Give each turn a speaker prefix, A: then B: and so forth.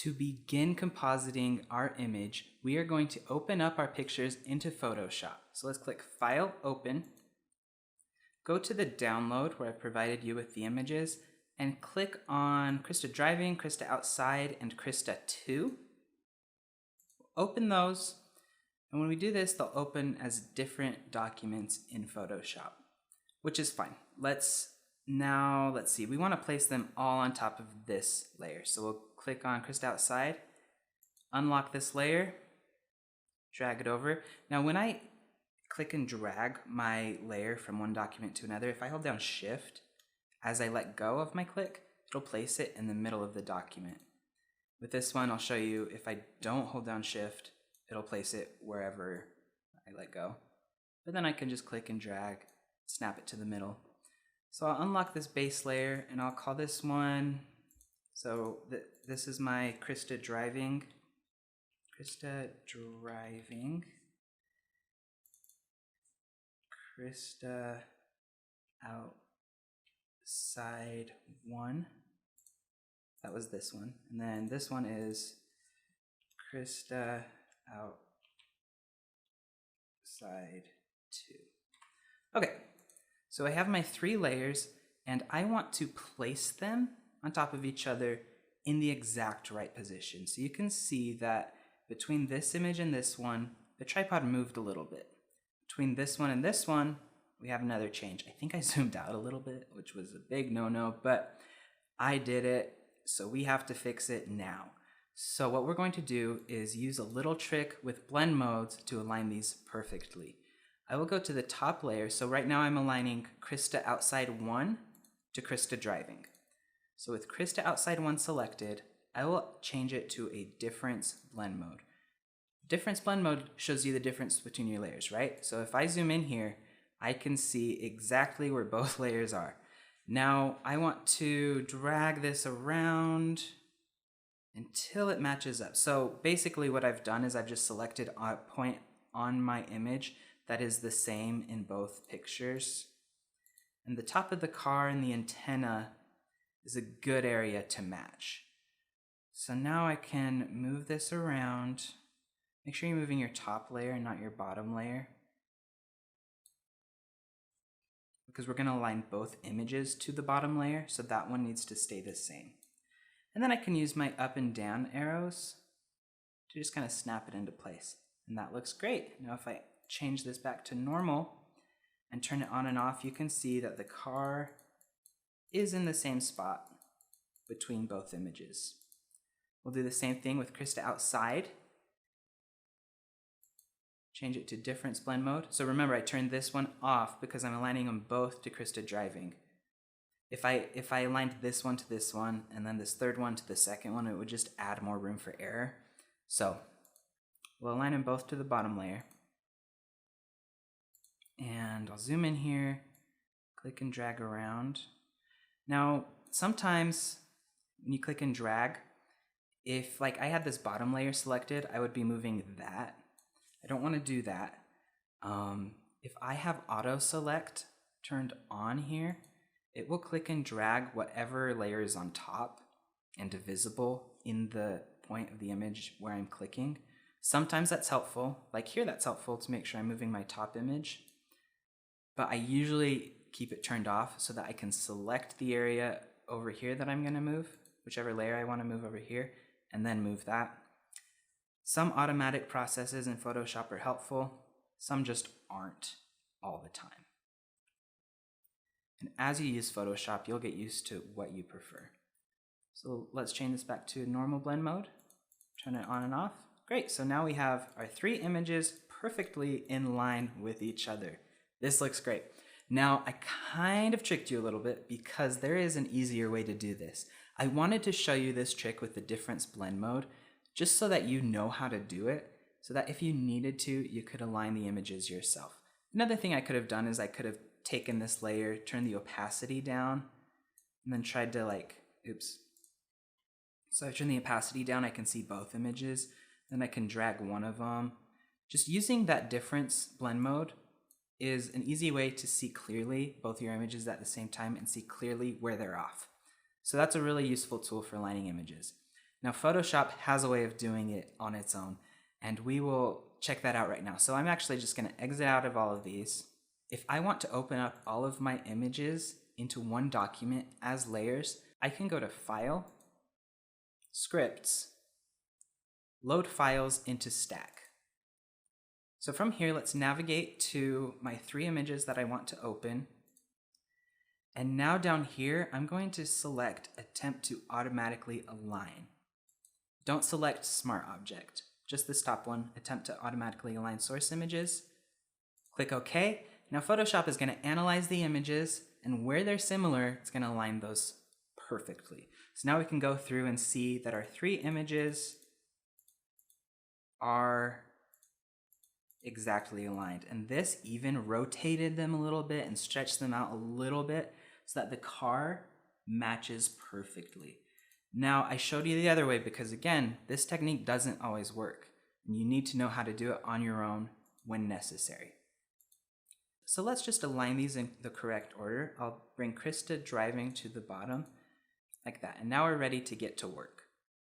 A: To begin compositing our image, we are going to open up our pictures into Photoshop. So let's click File, Open. Go to the download where I've provided you with the images and click on Krista Driving, Krista Outside, and Krista 2. Open those, and when we do this, they'll open as different documents in Photoshop, which is fine. Let's see, we want to place them all on top of this layer. So we'll click on Krista Outside, unlock this layer, drag it over. Now when I click and drag my layer from one document to another, if I hold down Shift, as I let go of my click, it'll place it in the middle of the document. With this one, I'll show you if I don't hold down Shift, it'll place it wherever I let go. But then I can just click and drag, snap it to the middle. So I'll unlock this base layer and I'll call this one, so this is my Krista Driving. Krista Driving. Krista Outside 1. That was this one. And then this one is Krista Outside 2. Okay, so I have my 3 layers and I want to place them on top of each other in the exact right position. So you can see that between this image and this one, the tripod moved a little bit. Between this one and this one, we have another change. I think I zoomed out a little bit, which was a big no-no, but I did it, so we have to fix it now. So what we're going to do is use a little trick with blend modes to align these perfectly. I will go to the top layer. So right now I'm aligning Krista Outside 1 to Krista Driving. So with Krista Outside 1 selected, I will change it to a difference blend mode. Difference blend mode shows you the difference between your layers, right? So if I zoom in here, I can see exactly where both layers are. Now I want to drag this around until it matches up. So basically what I've done is I've just selected a point on my image that is the same in both pictures. And the top of the car and the antenna is a good area to match. So now I can move this around. Make sure you're moving your top layer and not your bottom layer, because we're going to align both images to the bottom layer, so that one needs to stay the same. And then I can use my up and down arrows to just kind of snap it into place. And that looks great. Now if I change this back to normal and turn it on and off, you can see that the car is in the same spot between both images. We'll do the same thing with Krista Outside. Change it to difference blend mode. So remember, I turned this one off because I'm aligning them both to Krista Driving. If I aligned this one to this one and then this third one to the second one, it would just add more room for error. So we'll align them both to the bottom layer. And I'll zoom in here, click and drag around. Now, sometimes when you click and drag, if like I had this bottom layer selected, I would be moving that. I don't want to do that. If I have auto select turned on here, it will click and drag whatever layer is on top and divisible in the point of the image where I'm clicking. Sometimes that's helpful, like here that's helpful to make sure I'm moving my top image, but I usually keep it turned off so that I can select the area over here that I'm going to move, whichever layer I want to move over here, and then move that. Some automatic processes in Photoshop are helpful, some just aren't all the time. And as you use Photoshop, you'll get used to what you prefer. So let's change this back to normal blend mode, turn it on and off. Great, so now we have our 3 images perfectly in line with each other. This looks great. Now, I kind of tricked you a little bit because there is an easier way to do this. I wanted to show you this trick with the difference blend mode, just so that you know how to do it, so that if you needed to, you could align the images yourself. Another thing I could have done is I could have taken this layer, turned the opacity down, and then tried to oops. So I turn the opacity down, I can see both images, then I can drag one of them. Just using that difference blend mode is an easy way to see clearly both your images at the same time and see clearly where they're off. So that's a really useful tool for aligning images. Now Photoshop has a way of doing it on its own, and we will check that out right now. So I'm actually just going to exit out of all of these. If I want to open up all of my images into one document as layers, I can go to File, Scripts, Load Files into Stack. So from here, let's navigate to my 3 images that I want to open. And now down here, I'm going to select Attempt to Automatically Align. Don't select Smart Object, just this top one, Attempt to Automatically Align Source Images. Click OK. Now Photoshop is going to analyze the images, and where they're similar, it's going to align those perfectly. So now we can go through and see that our 3 images are exactly aligned. And this even rotated them a little bit and stretched them out a little bit so that the car matches perfectly. Now I showed you the other way because again, this technique doesn't always work. And you need to know how to do it on your own when necessary. So let's just align these in the correct order. I'll bring Krista driving to the bottom like that. And now we're ready to get to work.